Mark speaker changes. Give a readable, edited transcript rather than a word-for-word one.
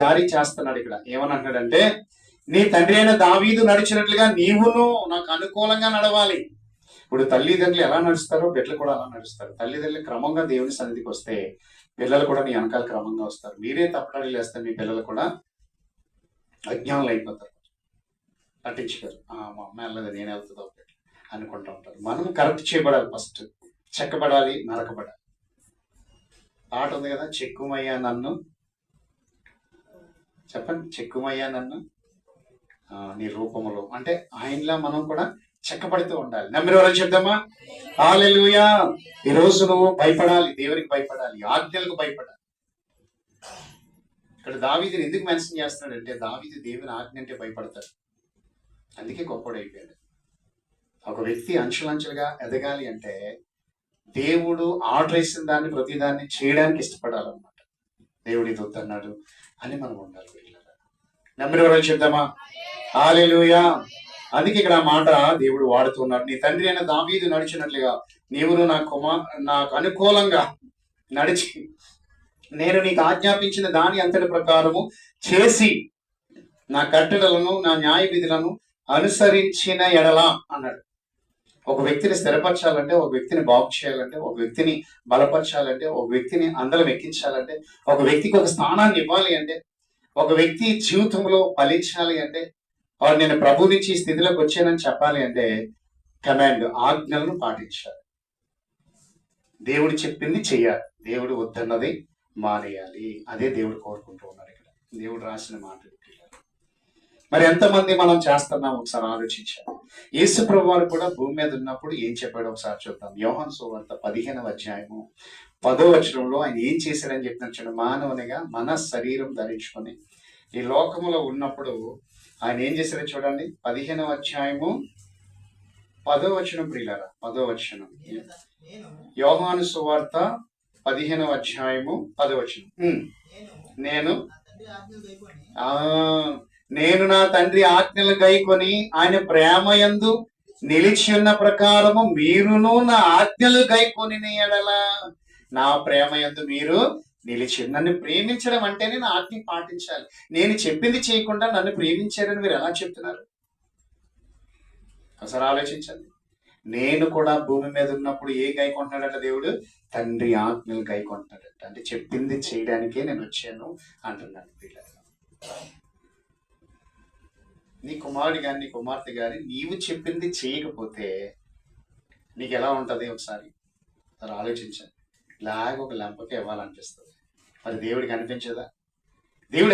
Speaker 1: జారీ చేస్తున్నాడు. ఇక్కడ ఏమని అంటాడంటే, నీ తండ్రి అయిన దావీదు నడిచినట్లుగా నీవును నాకు అనుకూలంగా నడవాలి. ఇప్పుడు తల్లిదండ్రులు ఎలా నడుస్తారో బిడ్డలు కూడా అలా నడుస్తారు. తల్లిదండ్రులు క్రమంగా దేవుని సన్నిధికి వస్తే పిల్లలు కూడా నీ వెనకాల క్రమంగా వస్తారు. మీరే తప్పటడుగులు వేస్తే మీ పిల్లలు కూడా అజ్ఞానులు అయిపోతారు, పట్టించుకోరు. మా అమ్మ వెళ్ళదు, నేను వెళ్తుందో అనుకుంటూ ఉంటారు. మనం కరెక్ట్ చేయబడాలి, ఫస్ట్ చెక్కబడాలి, నరకబడాలి. పాట ఉంది కదా, చెక్కుమయ్యా నన్ను, చెప్పండి, చెక్కుమయ్యా నన్ను నీ రూపములో. అంటే ఆయనలా మనం కూడా చెక్కబడుతూ ఉండాలి. నమ్మిన వాళ్ళు చెప్దామా? హల్లెలూయా. ఈ రోజు నువ్వు భయపడాలి, దేవునికి భయపడాలి, ఆజ్ఞలకు భయపడాలి. ఇక్కడ దావీదుని ఎందుకు మెన్షన్ చేస్తున్నాడంటే, దావీదు దేవుని ఆజ్ఞ అంటే భయపడతాడు, అందుకే గొప్పడు అయిపోయాడు. ఒక వ్యక్తి అంచులంచులుగా ఎదగాలి అంటే దేవుడు ఆర్డర్ వేసిన దాన్ని ప్రతిదాన్ని చేయడానికి ఇష్టపడాలన్నమాట. దేవుడు ఇది వద్దన్నాడు అని మనం ఉండాలి. నమ్మిన వాళ్ళు చెప్దామా? హల్లెలూయా. అందుకే ఇక్కడ ఆ మాట దేవుడు వాడుతున్నాడు. నీ తండ్రి అయిన దావీదు నడిచినట్లుగా నీవును నాకు అనుకూలంగా నడిచి నేను నీకు ఆజ్ఞాపించిన దాని అంతటి ప్రకారము చేసి నా కట్టడలను నా న్యాయ విధులను అనుసరించిన ఎడలా అన్నాడు. ఒక వ్యక్తిని స్థిరపరచాలంటే, ఒక వ్యక్తిని బాగు చేయాలంటే, ఒక వ్యక్తిని బలపరచాలంటే, ఒక వ్యక్తిని అందలం ఎక్కించాలంటే, ఒక వ్యక్తికి ఒక స్థానాన్ని ఇవ్వాలి అంటే, ఒక వ్యక్తి జీవితంలో ఫలించాలి అంటే, వాడు నేను ప్రభు నుంచి ఈ స్థితిలోకి వచ్చానని చెప్పాలి అంటే కమాండ్, ఆజ్ఞలను పాటించాలి. దేవుడు చెప్పింది చెయ్యాలి, దేవుడు వద్దన్నది మానేయాలి. అదే దేవుడు కోరుకుంటూ ఉన్నాడు. ఇక్కడ దేవుడు రాసిన మాట. మరి ఎంతమంది మనం చేస్తున్నాం ఒకసారి ఆలోచించాలి. యేసు ప్రభు వారు కూడా భూమి మీద ఉన్నప్పుడు ఏం చెప్పాడో ఒకసారి చూద్దాం. యోహాను సువార్త 15వ అధ్యాయము 10వ వచనంలో ఆయన ఏం చేశాడని చెప్పిన, మానవునిగా మన శరీరం ధరించుకొని ఈ లోకములో ఉన్నప్పుడు ఆయన ఏం చేశాడో చూడండి. 15వ అధ్యాయము 10వ వచనం, ప్రియులారా 10వ వచనం, యోహాను సువార్త 15వ అధ్యాయము 10వ వచనం. నేను నా తండ్రి ఆజ్ఞలు గైకొని ఆయన ప్రేమయందు నిలిచి ఉన్న ప్రకారము మీరును నా ఆజ్ఞలు గైకొని ఎడలా. నా ప్రేమయందు మీరు నిలిచి, నన్ను ప్రేమించడం అంటేనే నా ఆజ్ఞ పాటించాలి. నేను చెప్పింది చేయకుండా నన్ను ప్రేమించారని మీరు ఎలా చెప్తున్నారు? ఒకసారి ఆలోచించండి. నేను కూడా భూమి మీద ఉన్నప్పుడు ఏ గైకుంటున్నాడట దేవుడు? తండ్రి ఆజ్ఞలు గైకుంటున్నాడట. అంటే చెప్పింది చేయడానికే నేను వచ్చాను అంటున్నాను. నీ కుమారుడు గాని నీ కుమార్తె గాని నీవు చెప్పింది చేయకపోతే నీకు ఎలా ఉంటుంది? ఒకసారి ఆలోచించండి. ఇలాగ ఒక లంపకి ఇవ్వాలనిపిస్తుంది, మరి దేవుడికి అనిపించదా? దేవుడు